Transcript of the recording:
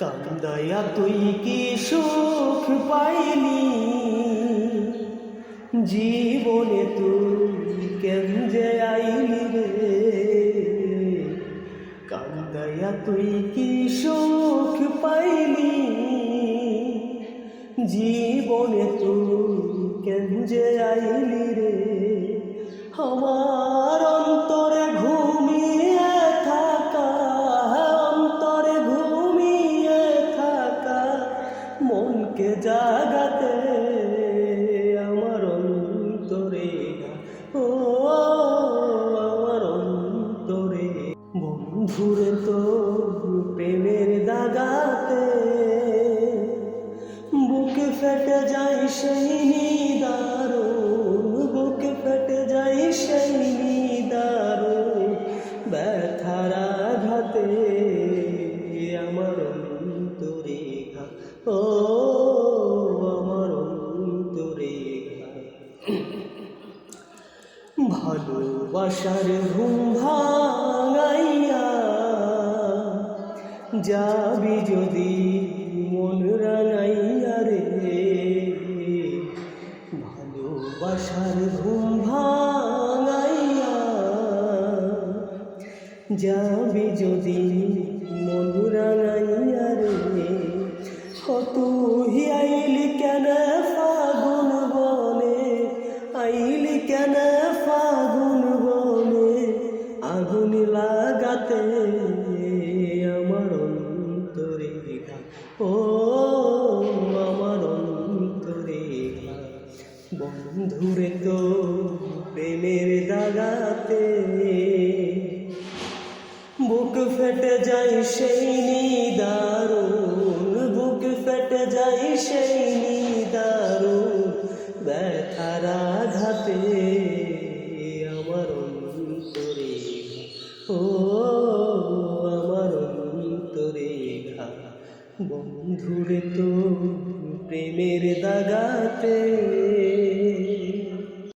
কান্দায়া তুই কি সুখ পাইলি, জীবনে তুই কেন যে আইলি রে। কান্দায়া তুই কি সুখ পাইলি, জীবনে তুই কেন যে আইলি রে। আমার অন্তরে ঘুমিয়ে থাকা, অন্তরে ঘুমিয়ে থাকা মনকে জাগাতে আমার অন্তরে, ও আমার অন্তরে। বন্ধুরে তো প্রেমের দাগাতে বুকে ফেটে যায় সেই নিদারুণ, বুকে ফেটে যায় সেই নিদারুণ ব্যথার আঘাতে আমার অন্তরে ঘা, ও আমার অন্তরে ঘা। ভালোবাসার ঘুম ভাঙাইয়া যাবি যদি মন রাঙাইয়া রে। ভালোবাসার ঘুম ভাঙাইয়া যাবি যদি মন রাঙাইয়া রে। তুই আইলি কেন ফাগুন বনে, আইলি কেন ফাগুন বনে আগুন লাগাতে আমার অন্তরে ঘা, ও আমার অন্তরে ঘা। বন্ধুরে তো প্রেমের দাগাতে বুক ফেটে যায় সেই নিদারুণ, বুক ফেটে যায় সেই নিদারুণ ব্যথার আঘাতে আমার অন্তরে ঘা, ও আমার অন্তরে ঘা। বন্ধুরে তো প্রেমের দাগাতে